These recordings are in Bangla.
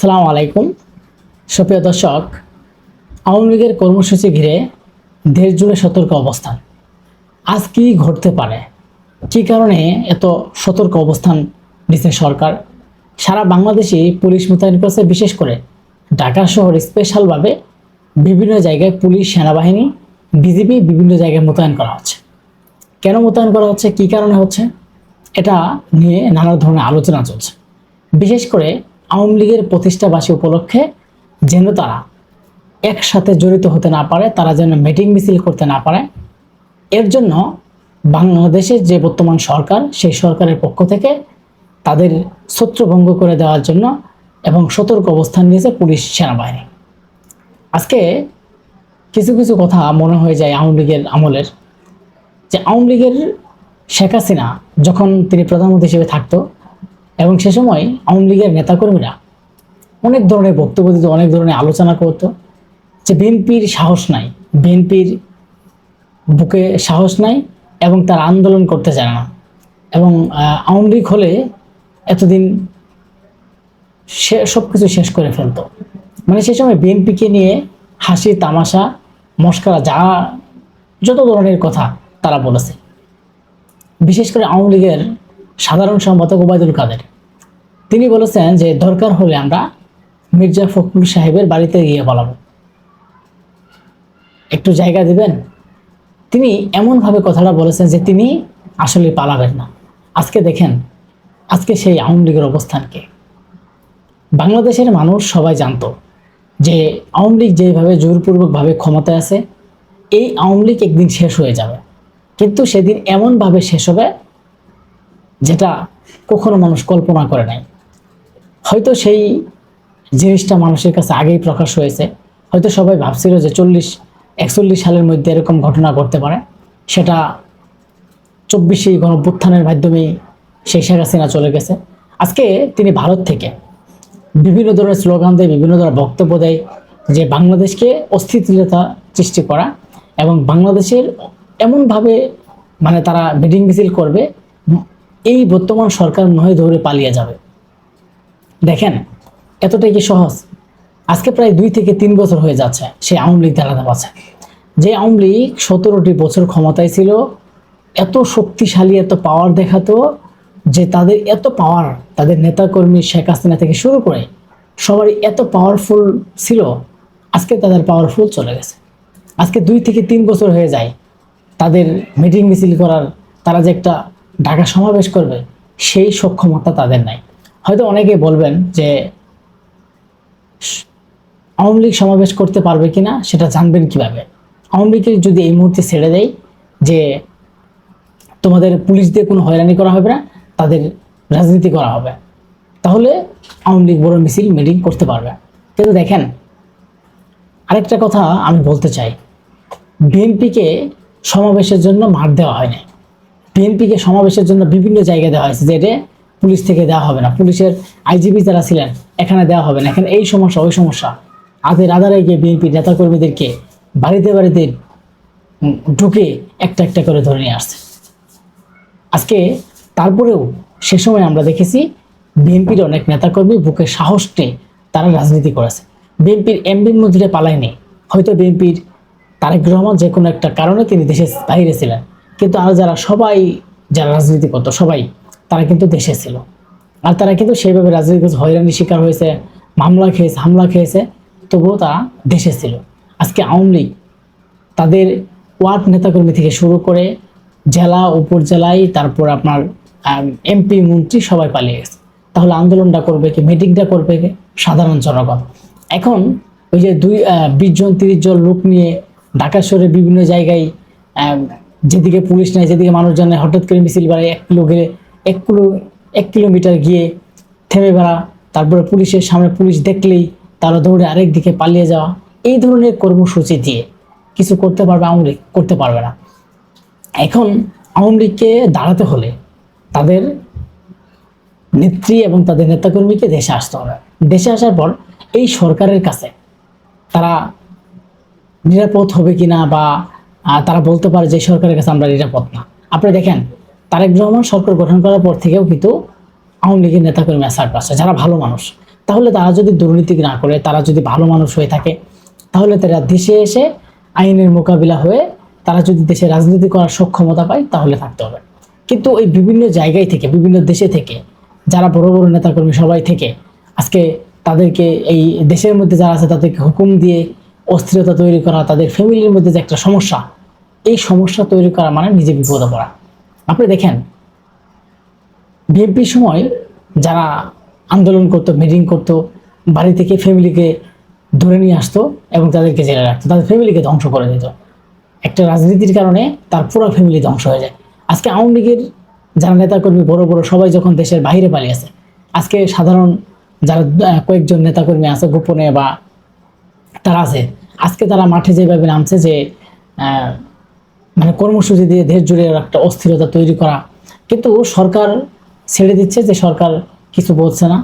আসসালামু আলাইকুম সুপ্রিয় দর্শক, আওয়ামী লীগের কর্মসূচি ঘিরে দেশ জুড়ে সতর্ক অবস্থান। আজ কি ঘটতে পারে, কী কারণে এত সতর্ক অবস্থান নিচ্ছে সরকার? সারা বাংলাদেশে পুলিশ মোতায়েন করেছে, বিশেষ করে ঢাকা শহরে স্পেশালভাবে বিভিন্ন জায়গায় পুলিশ, সেনাবাহিনী, বিজিবি বিভিন্ন জায়গায় মোতায়েন করা হচ্ছে। কেন মোতায়েন করা হচ্ছে, কী কারণে হচ্ছে, এটা নিয়ে নানা ধরনের আলোচনা চলছে। বিশেষ করে আওয়ামী লীগের প্রতিষ্ঠাবার্ষিকী উপলক্ষে যেন তারা একসাথে জড়িত হতে না পারে, তারা যেন মিটিং মিছিল করতে না পারে, এর জন্য বাংলাদেশের যে বর্তমান সরকার, সেই সরকারের পক্ষ থেকে তাদের ছত্রভঙ্গ করে দেওয়ার জন্য এবং সতর্ক অবস্থান নিয়েছে পুলিশ, সেনাবাহিনী। আজকে কিছু কিছু কথা মনে হয়ে যায় আওয়ামী লীগের আমলের, যে আওয়ামী লীগের শেখ হাসিনা যখন তিনি প্রধানমন্ত্রী হিসেবে থাকতো এবং সে সময় আওয়ামী লীগের নেতাকর্মীরা অনেক ধরনের বক্তব্য দিত, অনেক ধরনের আলোচনা করতো, যে বিএনপির সাহস নাই, বিএনপির বুকে সাহস নাই এবং তার আন্দোলন করতে চায় না, এবং আওয়ামী লীগ হলে এতদিন সে সব কিছু শেষ করে ফেলতো। মানে সে সময় বিএনপিকে নিয়ে হাসি তামাশা মস্করা যত ধরনের কথা তারা বলেছে। বিশেষ করে আওয়ামী লীগের সাধারণ সম্পাদক ওবায়দুল কাদের, তিনি বলেছেন যে দরকার হলে আমরা মির্জা ফখরুল সাহেবের বাড়িতে গিয়ে বলাবো, একটু জায়গা দিবেন। তিনি এমনভাবে কথাটা বলেছেন যে তিনি আসলে পালাবেন না। আজকে দেখেন, আজকে সেই আওয়ামী লীগের অবস্থানকে বাংলাদেশের মানুষ সবাই জানতো যে আওয়ামী লীগ যেভাবে জোরপূর্বকভাবে ক্ষমতায় আছে, এই আওয়ামী লীগ একদিন শেষ হয়ে যাবে, কিন্তু সেদিন এমনভাবে শেষ হবে যেটা কখনো মানুষ কল্পনা করে নাই। হয়তো সেই জিনিসটা মানুষের কাছে আগেই প্রকাশ হয়েছে, হয়তো সবাই ভাবছিল যে 40-41 সালের মধ্যে এরকম ঘটনা ঘটতে পারে, সেটা 24 গণঅভ্যুত্থানের মাধ্যমেই সেই শেখ হাসিনা চলে গেছে। আজকে তিনি ভারত থেকে বিভিন্ন ধরনের স্লোগান দেয়, বিভিন্ন ধরনের বক্তব্য দেয় যে বাংলাদেশকে অস্থিতিশীলতা সৃষ্টি করা এবং বাংলাদেশের এমনভাবে মানে তারা মিটিং মিছিল করবে, এই বর্তমান সরকার নয় ধরে পালিয়ে যাবে। দেখেন এতটাই কি সহজ? আজকে প্রায় 2 থেকে 3 বছর হয়ে যাচ্ছে সেই আওয়ামী লীগ দাঁড়াতে পারছে। যে আওয়ামী লীগ 17টি বছর ক্ষমতায় ছিল, এত শক্তিশালী, এত পাওয়ার দেখাতো, যে তাদের এত পাওয়ার, তাদের নেতাকর্মী শেখ হাসিনা থেকে শুরু করে সবারই এত পাওয়ারফুল ছিল, আজকে তাদের পাওয়ারফুল চলে গেছে। আজকে 2 থেকে 3 বছর হয়ে যায় তাদের মিটিং মিছিল করার, তারা যে একটা ঢাকা সমাবেশ করবে সেই সক্ষমতা তাদের নাই। হয়তো অনেকে বলবেন যে আওয়ামী লীগ সমাবেশ করতে পারবে কিনা সেটা জানবেন কিভাবে? আওয়ামী লীগের যদি এই মুহূর্তে ছেড়ে দেয় যে তোমাদের পুলিশ দিয়ে কোনো হয়রানি করা হবে না, তাদের রাজনীতি করা হবে, তাহলে আওয়ামী লীগ বড় মিছিল মিটিং করতে পারবে। কিন্তু দেখেন, আরেকটা কথা আমি বলতে চাই, বিএনপিকে সমাবেশের জন্য মাঠ দেওয়া হয়নি। বিএনপিকে সমাবেশের জন্য বিভিন্ন জায়গায় দেওয়া হয়েছে, যে এটা পুলিশ থেকে দেওয়া হবে না, পুলিশের আইজিপি যারা ছিলেন এখানে দেওয়া হবে না, এখানে এই সমস্যা ওই সমস্যা, আধারে গিয়ে বিএনপি নেতাকর্মীদেরকে বাড়িতে বাড়িতে ঢুকে একটা একটা করে ধরে নিয়ে আসছে। আজকে তারপরেও সে সময় আমরা দেখেছি বিএনপির অনেক নেতাকর্মী বুকে সাহস নিয়ে তারা রাজনীতি করেছে। বিএনপির এমপির মধ্যে পালায়নি। হয়তো বিএনপির তারেক রহমান যে কোনো একটা কারণে তিনি দেশের বাইরে ছিলেন, কিন্তু আর যারা রাজনীতি করতো সবাই তারা কিন্তু দেশে ছিল। আর তারা কিন্তু সেইভাবে রাজনীতি করছে, হয়রানির শিকার হয়েছে, হামলা খেয়েছে, তবুও তারা দেশে ছিল। আজকে আওয়ামী লীগ তাদের ওয়ার্ড নেতাকর্মী থেকে শুরু করে জেলা উপজেলায়, তারপর আপনার এমপি মন্ত্রী সবাই পালিয়ে গেছে। তাহলে আন্দোলনটা করবে কি, মিটিংটা করবে কি সাধারণ জনগণ? এখন ওই যে 20 জন 30 জন লোক নিয়ে ঢাকা শহরে বিভিন্ন জায়গায়, যেদিকে পুলিশ নাই, যেদিকে মানুষজন নেই, হঠাৎ করে মিছিল বাড়ায় 1 কিলোমিটার গিয়ে থেমে বেড়া, তারপরে পুলিশের সামনে পুলিশ দেখলেই তারা দৌড়ে আরেক দিকে পালিয়ে যাওয়া, এই ধরনের কর্মসূচি দিয়ে কিছু করতে পারবে আওয়ামী লীগ? করতে পারবে না। এখন আওয়ামী লীগকে দাঁড়াতে হলে তাদের নেত্রী এবং তাদের নেতাকর্মীকে দেশে আসতে হবে। দেশে আসার পর এই সরকারের কাছে তারা নিরাপদ হবে কিনা, বা তারা বলতে পারে যে সরকারের কাছে আমরা নিরাপদ না। আপনি দেখেন, তারেক রহমান সরকার গঠন করার পর থেকেও কিন্তু আওয়ামী লীগের নেতাকর্মী অ্যাসার্ট পাচ্ছে, যারা ভালো মানুষ তাহলে তারা যদি দুর্নীতি না করে, তারা যদি ভালো মানুষ হয়ে থাকে, তাহলে তারা দেশে এসে আইনের মোকাবিলা হয়ে তারা যদি দেশে রাজনীতি করার সক্ষমতা পায় তাহলে থাকতে হবে। কিন্তু এই বিভিন্ন জায়গায় থেকে, বিভিন্ন দেশে থেকে যারা বড় বড় নেতাকর্মী সবাই থেকে আজকে তাদেরকে এই দেশের মধ্যে যারা আছে তাদেরকে হুকুম দিয়ে অস্থিরতা তৈরি করা, তাদের ফ্যামিলির মধ্যে যে একটা সমস্যা, এই সমস্যা তৈরি করা মানে নিজে বিপদে পড়া। আপনি দেখেন বিএনপির সময় যারা আন্দোলন করতো, মিটিং করতো, বাড়ি থেকে ফ্যামিলিকে ধরে নিয়ে আসতো এবং তাদেরকে জেলে রাখতো, তাদের ফ্যামিলিকে ধ্বংস করে দিত। একটা রাজনীতির কারণে তার পুরো ফ্যামিলি ধ্বংস হয়ে যায়। আজকে আওয়ামী লীগের যারা নেতাকর্মী বড় বড় সবাই যখন দেশের বাইরে পালিয়েছে, আজকে সাধারণ যারা কয়েকজন নেতাকর্মী আছে গোপনে বা তারা আছে, আজকে তারা মাঠে যেভাবে নামছে যে মানে কর্মসূচি দিয়ে দেশ জুড়ে একটা অস্থিরতা তৈরি করা, কিন্তু সরকার ছেড়ে দিচ্ছে, যে সরকার কিছু বলছে না,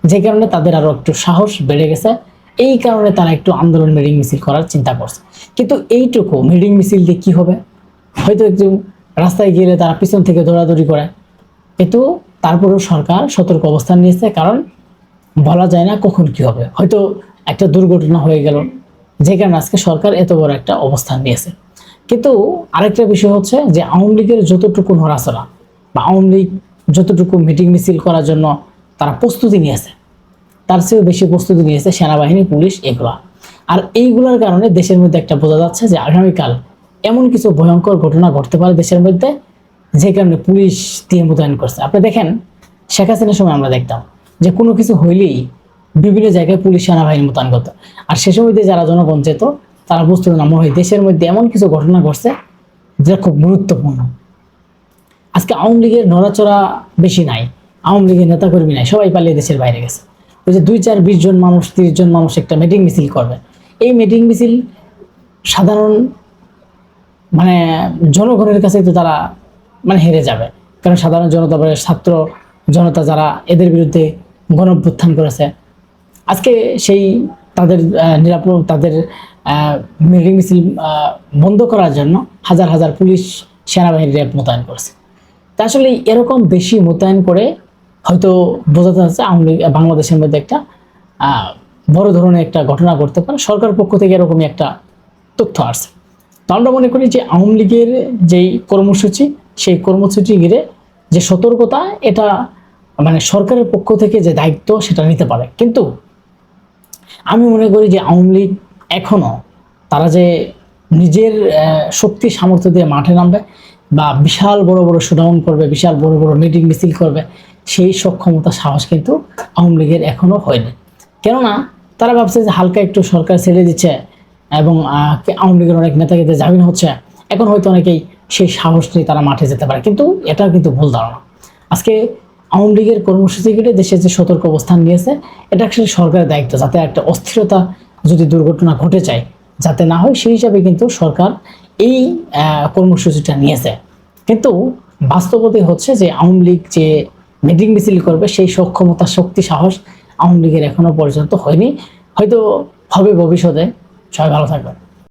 যে কারণে তাদের আরো একটু সাহস বেড়ে গেছে। এই কারণে তারা একটু আন্দোলন মিটিং মিছিল করার চিন্তা করছে। কিন্তু এইটুকু মিটিং মিছিল দিয়ে কি হবে? হয়তো একটু রাস্তায় গেলে তারা পিছন থেকে দৌড়াদৌড়ি করে, কিন্তু তারপরেও সরকার সতর্ক অবস্থান নিয়েছে, কারণ বলা যায় না কখন কি হবে, হয়তো একটা দুর্ঘটনা হয়ে গেল, যে কারণে আজকে সরকার এত বড় একটা অবস্থান নিয়েছে। কিন্তু আরেকটা বিষয় হচ্ছে যে আওয়ামী লীগের যতটুকু নড়াচড়া বা আওয়ামী লীগ যতটুকু মিটিং মিছিল করার জন্য তারা প্রস্তুতি নিয়েছে, তার চেয়েও বেশি প্রস্তুতি নিয়েছে সেনাবাহিনী, পুলিশ, এগুলা। আর এইগুলোর কারণে দেশের মধ্যে একটা বোঝা যাচ্ছে যে আগামীকাল এমন কিছু ভয়ঙ্কর ঘটনা ঘটতে পারে দেশের মধ্যে, যে কারণে পুলিশ দিয়ে মোতায়েন করছে। আপনি দেখেন শেখ হাসিনার সময় আমরা দেখতাম যে কোনো কিছু হইলেই বিভিন্ন জায়গায় পুলিশ সেনাবাহিনী মোতায়েন করতো, আর সে সময় যারা জনগণ যেত তারা বুঝতো না মনে হয় দেশের মধ্যে এমন কিছু ঘটনা ঘটছে যেটা খুব গুরুত্বপূর্ণ। আজকে আওয়ামী লীগের নড়াচড়া বেশি নাই, আওয়ামী লীগের নেতাকর্মী নাই, সবাই পালিয়ে দেশের বাইরে গেছে। ওই যে 2, 4, 20 জন মানুষ, 30 জন মানুষ একটা মিটিং মিছিল করবে, এই মিটিং মিছিল সাধারণ মানে জনগণের কাছে তো তারা মানে হেরে যাবে, কারণ সাধারণ জনতা, ছাত্র জনতা যারা এদের বিরুদ্ধে গণঅভ্যুত্থান করেছে, আজকে সেই তাদের নিরাপদ, তাদের মিটিং মিছিল বন্ধ করার জন্য হাজার হাজার পুলিশ, সেনাবাহিনী, র্যাব মোতায়েন করছে। তা আসলে এরকম বেশি মোতায়েন করে হয়তো বোঝাতে যাচ্ছে আওয়ামী লীগ বাংলাদেশের মধ্যে একটা বড় ধরনের একটা ঘটনা ঘটতে পারে। সরকার পক্ষ থেকে এরকমই একটা তথ্য আসছে। তো আমরা মনে করি যে আওয়ামী লীগের যেই কর্মসূচি, সেই কর্মসূচি ঘিরে যে সতর্কতা, এটা মানে সরকারের পক্ষ থেকে যে দায়িত্ব সেটা নিতে পারে। কিন্তু আমি মনে করি যে আওয়ামী লীগ এখনো তারা যে নিজের শক্তি সামর্থ্য দিয়ে মাঠে নামবে বা বিশাল বড় বড় শোডাউন করবে, বিশাল বড় বড় মিটিং মিছিল করবে, সেই সক্ষমতা, সাহস কিন্তু আওয়ামী লীগের এখনো হয়নি। কেননা তারা ভাবছে যে হালকা একটু সরকার ছেড়ে দিচ্ছে এবং আওয়ামী লীগের অনেক নেতাকে জামিন হচ্ছে, এখন হয়তো অনেকেই সেই সাহস নিয়ে তারা মাঠে যেতে পারে, কিন্তু এটা কিন্তু ভুল ধারণা। আজকে আওয়ামী লীগের কর্মসূচি ঘিরে দেশে যে সতর্ক অবস্থান নিয়েছে, এটা আসলে সরকারের দায়িত্ব, যাতে একটা অস্থিরতা যদি দুর্ঘটনা ঘটে যায় যাতে না হয়, সেই হিসাবে কিন্তু সরকার এই কর্মসূচিটা নিয়েছে। কিন্তু বাস্তবতা হচ্ছে যে আওয়ামী লীগ যে মিটিং মিছিল করবে, সেই সক্ষমতা, শক্তি, সাহস আওয়ামী লীগের এখনো পর্যন্ত হয়নি, হয়তো হবে ভবিষ্যতে। সবাই ভালো থাকবেন।